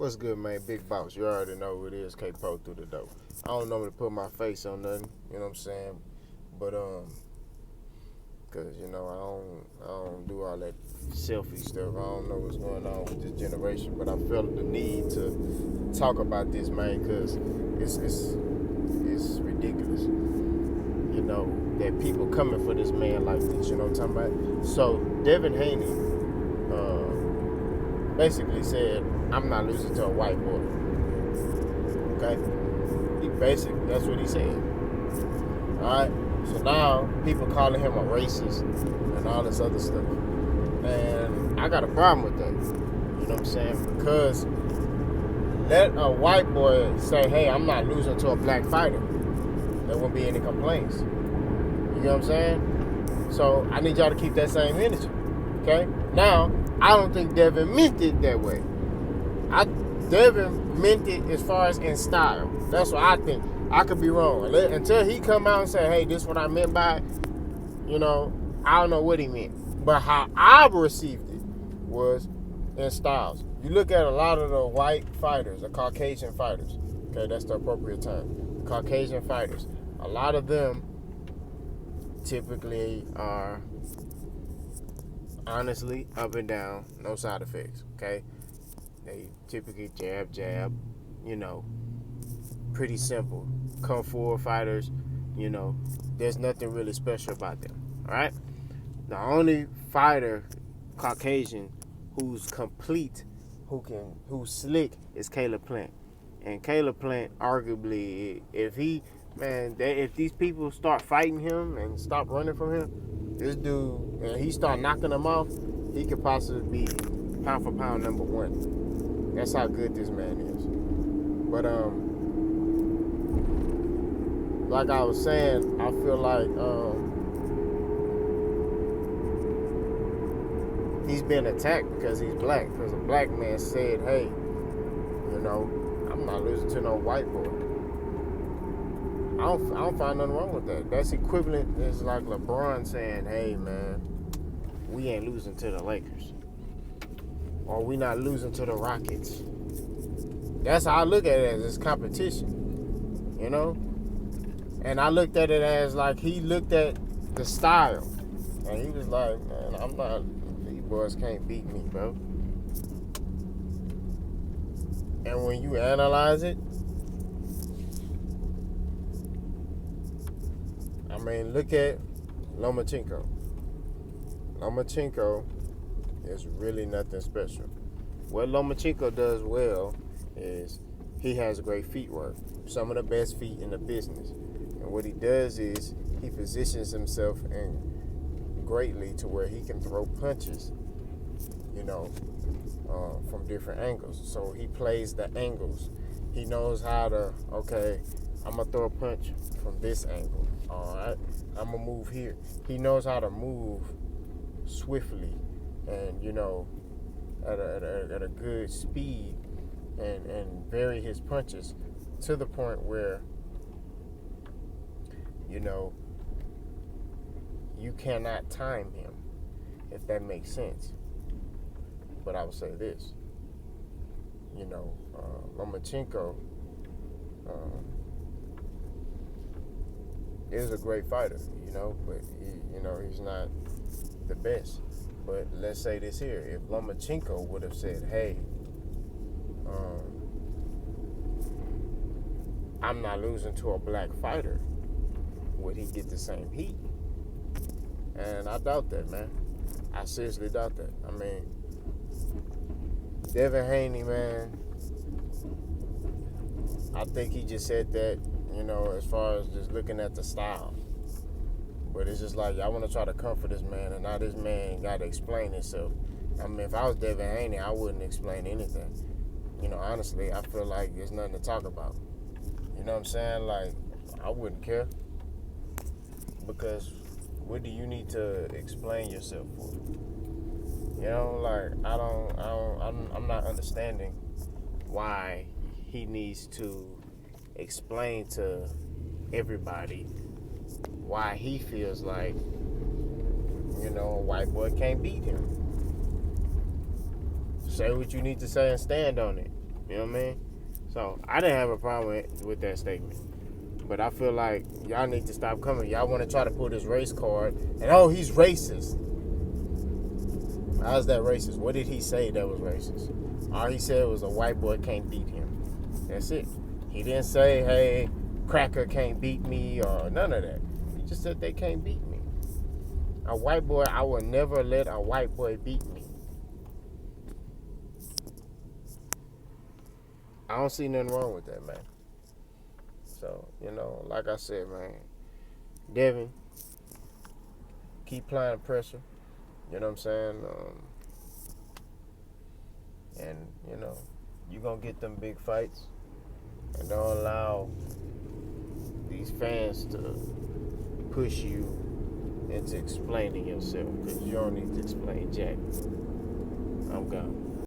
What's good, man? Big Boss. You already know who it is. K-Pro through the door. I don't normally put my face on nothing, you know what I'm saying? But, cause, I don't do all that selfie stuff. I don't know what's going on with this generation, but I felt the need to talk about this, man, cause it's ridiculous. That people coming for this man like this, you know what I'm talking about? So, Devin Haney, basically said, I'm not losing to a white boy. Okay? That's what he said. Alright? So now people calling him a racist and all this other stuff. And I got a problem with that. You know what I'm saying? Because let a white boy say, hey, I'm not losing to a black fighter. There won't be any complaints. You know what I'm saying? So I need y'all to keep that same energy. Okay? Now, I don't think Devin meant it that way. Devin meant it as far as in style. That's what I think. I could be wrong. Until he come out and say, hey, this is what I meant by it, I don't know what he meant. But how I received it was in styles. You look at a lot of the white fighters, the Caucasian fighters. Okay, that's the appropriate term. The Caucasian fighters. A lot of them typically are honestly up and down, no side effects, okay? They typically jab, pretty simple. Kung Fu fighters, there's nothing really special about them, all right? The only fighter, Caucasian, who's complete, who's slick, is Caleb Plant. And Caleb Plant, arguably, if these people start fighting him and stop running from him, this dude, and he start knocking them off, he could possibly be pound for pound number one. That's how good this man is. But like I was saying, I feel like he's being attacked because he's black. Because a black man said, hey, I'm not losing to no white boy. I don't find nothing wrong with that. That's equivalent. It's like LeBron saying, hey, man, we ain't losing to the Lakers. Or we not losing to the Rockets. That's how I look at it, as competition. And I looked at it as like he looked at the style. And he was like, man, these boys can't beat me, bro. And when you analyze it, look at Lomachenko. Lomachenko is really nothing special. What Lomachenko does well is he has great feet work. Some of the best feet in the business. And what he does is he positions himself greatly to where he can throw punches, from different angles. So he plays the angles. He knows how to, I'm going to throw a punch from this angle. All right, I'm going to move here. He knows how to move swiftly and, at a good speed and vary his punches to the point where, you cannot time him, if that makes sense. But I would say this, Lomachenko is a great fighter, but he's not the best. But let's say this here: if Lomachenko would have said, "Hey, I'm not losing to a black fighter," would he get the same heat? And I doubt that, man. I seriously doubt that. Devin Haney, man, I think he just said that, as far as just looking at the style. But it's just like, I want to try to comfort this man, and now this man got to explain himself. If I was Devin Haney, I wouldn't explain anything. Honestly, I feel like there's nothing to talk about. You know what I'm saying? Like, I wouldn't care. Because what do you need to explain yourself for? I'm not understanding why he needs to explain to everybody why he feels like, a white boy can't beat him. Say what you need to say and stand on it. You know what I mean? So I didn't have a problem with that statement. But I feel like y'all need to stop coming. Y'all want to try to pull this race card and he's racist. How's that racist? What did he say that was racist? All he said was a white boy can't beat him. That's it. He didn't say, hey, cracker can't beat me or none of that. He just said they can't beat me. A white boy, I will never let a white boy beat me. I don't see nothing wrong with that, man. So, like I said, man, Devin, keep applying pressure. You know what I'm saying? And, you're going to get them big fights. And don't allow these fans to push you into explaining yourself, because you don't need to explain jack. I'm gone.